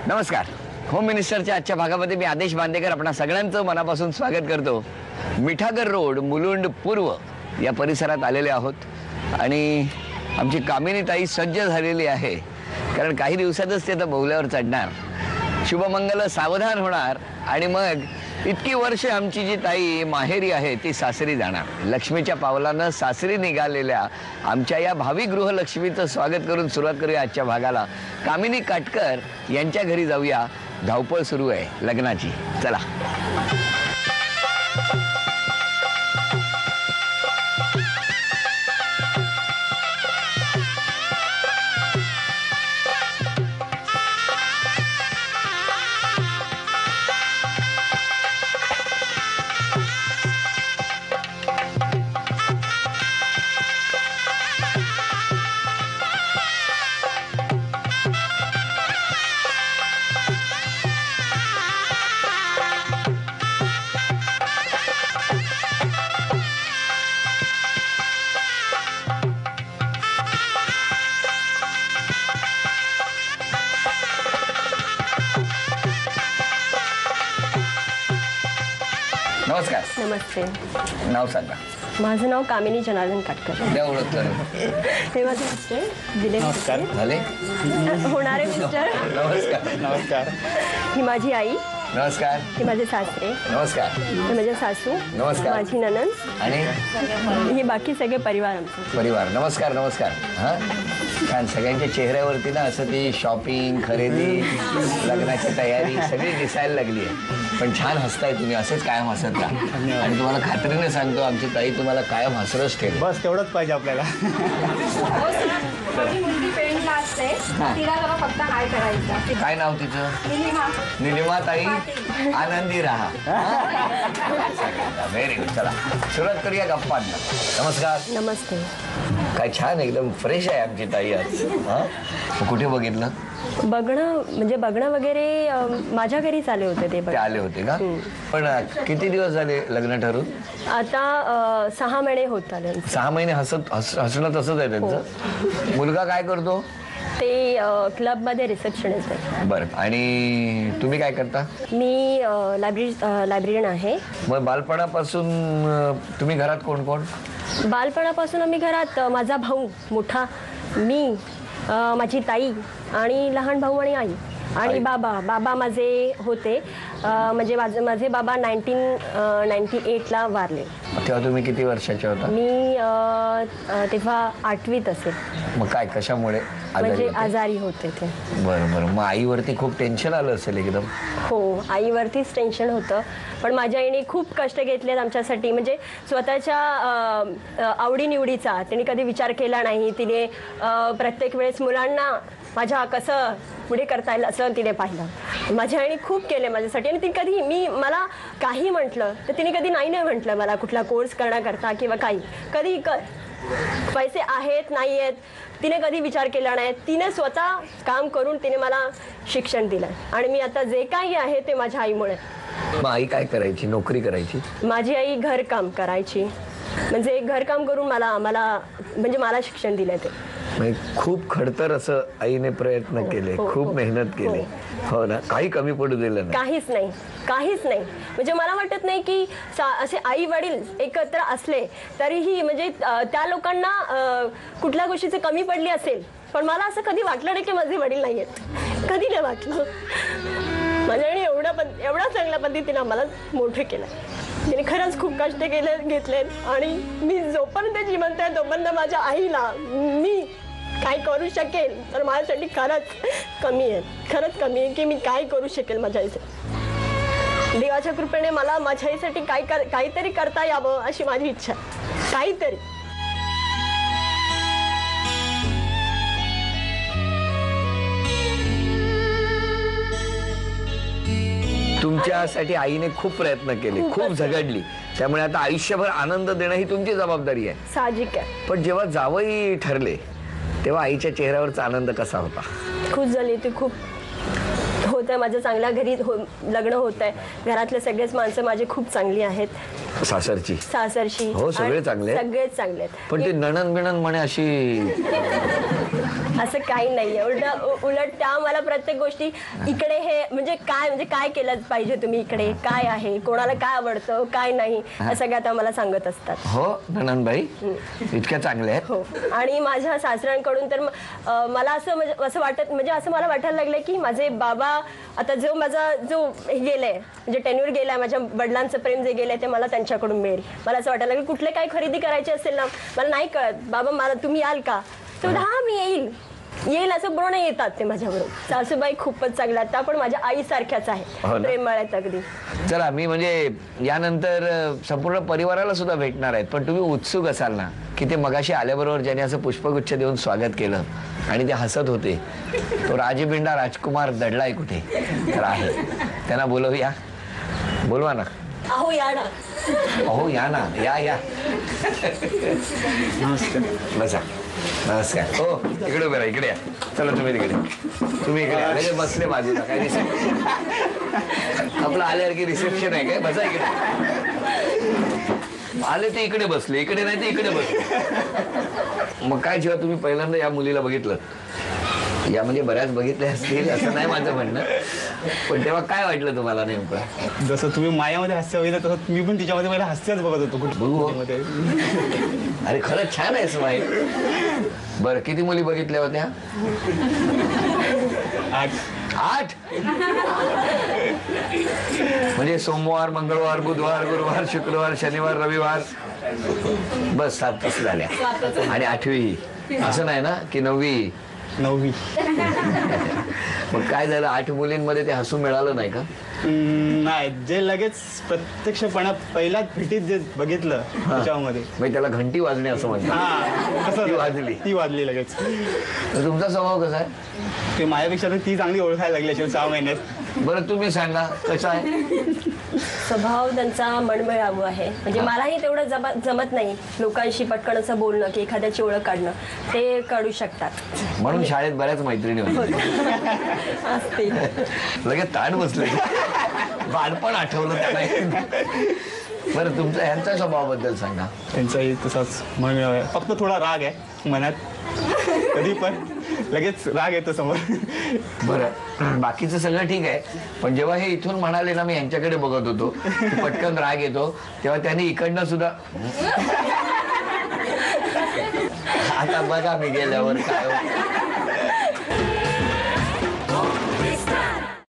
नमस्कार. होम मिनिस्टरच्या आजच्या भागामध्ये मी आदेश बांदेकर आपणा सगळ्यांचं मनापासून स्वागत करतो. मिठागर रोड मुलुंड पूर्व या परिसरात आलेले आहोत आणि आमची कामिनी ताई सज्ज झालेली आहे, कारण काही दिवसातच ते आता बोगल्यावर चढणार, शुभमंगल सावधान होणार आणि मग इतकी वर्ष आमची जी ताई माहेरी आहे ती सासरी जाणार. लक्ष्मीच्या पावलानं सासरी निघालेल्या आमच्या या भावी गृहलक्ष्मीचं स्वागत करून सुरुवात करूया आजच्या भागाला. कामिनी काटकर यांच्या घरी जाऊया. धावपळ सुरू आहे लग्नाची. चला. नमस्कार. नमस्ते. नाव सांगा. माझं नाव कामिनी जनार्दन काटकर. द्या ओळख करून. हे माझे मिस्टर दिलीप मिस्टर. झाले होणारे मिस्टर. नमस्कार. नमस्कार. ही माझी आई. नमस्कार. हे माझे सासरे. नमस्कार. हे माझे सासू. नमस्कार. माझी ननंद आणि हे बाकी सगळे परिवार आमचं. परिवार. नमस्कार. नमस्कार. हा छान. सगळ्यांच्या चेहऱ्यावरती ना असं ती शॉपिंग, खरेदी, लग्नाची तयारी सगळी दिसायला लागली आहे. पण छान हसताय तुम्ही, असेच कायम हसत राहा. आणि तुम्हाला खात्रीने सांगतो आमची ताई तुम्हाला कायम हसरच ठेव. बस तेवढंच पाहिजे आपल्याला. तिला जरा फक्त हाय करायचं. काय नाव तिचं? निलिमा ताई. आनंदी राहा. Very good. चला सुरुवात करूया गप्पांना. नमस्कार. नमस्ते. काय छान एकदम फ्रेश आहे आमची ताई आज. हा कुठे बघितलं? बघणं वगैरे माझ्या घरीच आले होते ते आले होते का? पण किती दिवस झाले लग्न ठरून? आता 6 महिने होत आले. 6 महिने हसणं तसंच आहे त्यांचं. मुलगा काय करतो? ते क्लबमध्ये रिसेप्शनिस्ट आहे. बरं. आणि तुम्ही काय करता? मी लायब्ररीयन आहे. मग बालपणापासून तुम्ही घरात कोण कोण? बालपणापासून आम्ही घरात माझा भाऊ मोठा, मी, माझी ताई आणि लहान भाऊ आणि आई आणि बाबा माझे होते. म्हणजे माझे बाबा 1998ला वारले. तेव्हा तुम्ही किती वर्षाच्या होता? मी तेव्हा 8वीत असेल. मग काय कशामुळे म्हणजे आजारी होते ते. बरं बरं. मग आईवरती खूप टेन्शन आलं असेल एकदम? हो, आईवरतीच टेन्शन होतं. पण माझ्या आईने खूप कष्ट घेतलेत आमच्यासाठी. म्हणजे स्वतःच्या आवडीनिवडीचा तिने कधी विचार केला नाही. तिने प्रत्येक वेळेस मुलांना माझ्या कसं पुढे करता येईल असं तिने पाहिलं. माझ्या आईने खूप केले माझ्यासाठी. आणि ती कधी मला काही म्हटलं तर तिने कधी नाही म्हटलं मला कुठला कोर्स करण्याकरता किंवा काही. कधी पैसे आहेत नाही आहेत तिने कधी विचार केला नाही. तिने स्वतः काम करून तिने मला शिक्षण दिलं आणि मी आता जे काही आहे ते माझ्या आईमुळे. मग आई काय करायची? नोकरी करायची? माझी आई घरकाम करायची. म्हणजे घरकाम करून मला शिक्षण दिलं ते. खूप खडतर असं आईने प्रयत्न केले, खूप मेहनत केली. हो ना. काही कमी पडू दिलं नाही? काहीच नाही. म्हणजे मला वाटत नाही की असे आई वडील एकत्र असले तरीही म्हणजे त्या लोकांना कुठल्या गोष्टीची कमी पडली असेल. पण मला असं कधी वाटलं नाही की माझे वडील नाही आहेत. कधी नाही वाटलं. माझ्याने एवढा चांगल्या पद्धतीने आम्हाला मोठं केलं. तिने खरंच खूप कष्ट घेतलेत आणि मी जोपर्यंत जिवंत आहे तोपर्यंत माझ्या आईला मी काय करू शकेल तर माझ्यासाठी खरंच कमी आहे की मी काय करू शकेल माझ्या आईसाठी. देवाच्या कृपेने मला माझ्या आईसाठी काहीतरी करता यावं अशी माझी इच्छा. काहीतरी. तुमच्यासाठी आईने खूप प्रयत्न केले, खूप झगडली. त्यामुळे आता आयुष्यभर आनंद देणं ही तुमची जबाबदारी आहे. साहजिक आहे. पण जेव्हा जावई ठरले तेव्हा आईच्या चेहऱ्यावरचा आनंद कसा होता? खुश झाली ती खूप. होत आहे माझ्या चांगल्या घरी लग्न होत आहे. घरातले सगळेच माणसं माझी खूप चांगली आहेत. सासरची हो सगळे चांगले सगळेच चांगले आहेत. पण ती नणन बिणन म्हणे अशी असं काही नाहीये. उलट त्या मला प्रत्येक गोष्टी इकडे हे म्हणजे काय केलं पाहिजे तुम्ही इकडे, काय आहे, कोणाला काय आवडतं काय नाही, हे सगळं आता मला सांगत असतात. हो नणंदबाई इतक्या चांगल्या आहेत. हो. आणि माझ्या सासऱ्यांकडून तर मला असं वाटत म्हणजे असं मला वाटायला लागलं की माझे बाबा आता जो हे गेलाय म्हणजे टेन्यूर गेलाय, माझ्या वडिलांचं प्रेम जे गेलंय ते मला त्यांच्याकडून मिळेल. मला असं वाटायला लागलं कुठले काही खरेदी करायची असेल ना, मला नाही कळत, बाबा मला तुम्ही याल का, तर हा मी येईल असं बोलणं येतात ते माझ्याबरोबर. सासूबाई खूपच चांगल्या, त्या पण माझ्या आईसारख्याच हो आहे, ना? प्रेमळ आहेत अगदी. चला मी म्हणजे यानंतर संपूर्ण परिवाराला सुद्धा भेटणार आहेत, पण तुम्ही उत्सुक असाल ना की ते मगाशी आल्याबरोबर ज्याने असं पुष्पगुच्छ देऊन स्वागत केलं आणि ते हसत होते, तो राजबिंडा राजकुमार दडलाय कुठे तर आहे. त्यांना बोलवूया, बोलवा ना. अहो या ना. अहो या ना, या नमस्कार. बसा. नमस्कार. हो इकडे उभे राहा, इकडे या. चला तुम्ही तिकडे, तुम्ही इकडे या. लगेच बसले बाजूला काय रिसेप्शन आपलं आल्यावर की रिसेप्शन आहे काय, बसा इकडे. आले ते इकडे बसले, इकडे नाही ते इकडे बसले. मग काय जेव्हा तुम्ही पहिल्यांदा या मुलीला बघितलं, या म्हणजे बऱ्याच बघितल्या असतील असं नाही माझं म्हणणं, पण तेव्हा काय वाटलं तुम्हाला नेमकं? जसं तुम्ही मायामध्ये हास्य बघितलं तसं मी पण तिच्यामध्ये पहिला हास्यच बघत होतो बघू. मध्ये. अरे खरंच छान आहे स्माईल. बरं किती मुली बघितल्या होत्या? 8. म्हणजे सोमवार, मंगळवार, बुधवार, गुरुवार, शुक्रवार, शनिवार, रविवार, बस 7 तास झाल्या. आणि 8वी असं नाही ना की 9वी? 9वी. मग काय झालं, 8 मुलींमध्ये ते हसू मिळालं नाही का? नाही, जे लगेच प्रत्यक्षपणा पहिल्याच भेटीत जे बघितलं त्याच्यामध्ये म्हणजे त्याला घंटी वाजणे असं म्हणतात. तसं ती वाजली. ती वाजली लगेच. तर तुमचा स्वभाव कसा आहे? ते माझ्यापेक्षा तर ती चांगली ओळखायला लागली असेल 6 महिन्यात. बरं तुम्ही सांगा कसा आहे? स्वभाव त्यांचा मनमिळावू आहे. म्हणजे मलाही तेवढं जमत नाही लोकांशी पटकन असं बोलणं की एखाद्याची ओळख काढणं, ते काढू शकतात. म्हणून शाळेत बऱ्याच मैत्रिणी होत्या. असतील. लगेच ताट बसले, बालपण आठवलं त्याला. बरं तुमचा ह्यांच्या स्वभावाबद्दल सांगा. त्यांचाही तसाच मनमिळाव आहे, फक्त थोडा राग आहे मनात. कधी पण लगेच राग येतो समोर. बरं बाकीचं सगळं ठीक आहे, पण जेव्हा हे इथून म्हणाले ना मी यांच्याकडे बघत होतो की पटकन राग येतो, तेव्हा त्यांनी इकडनं सुद्धा आता बघा मी गेल्यावर काय होतं.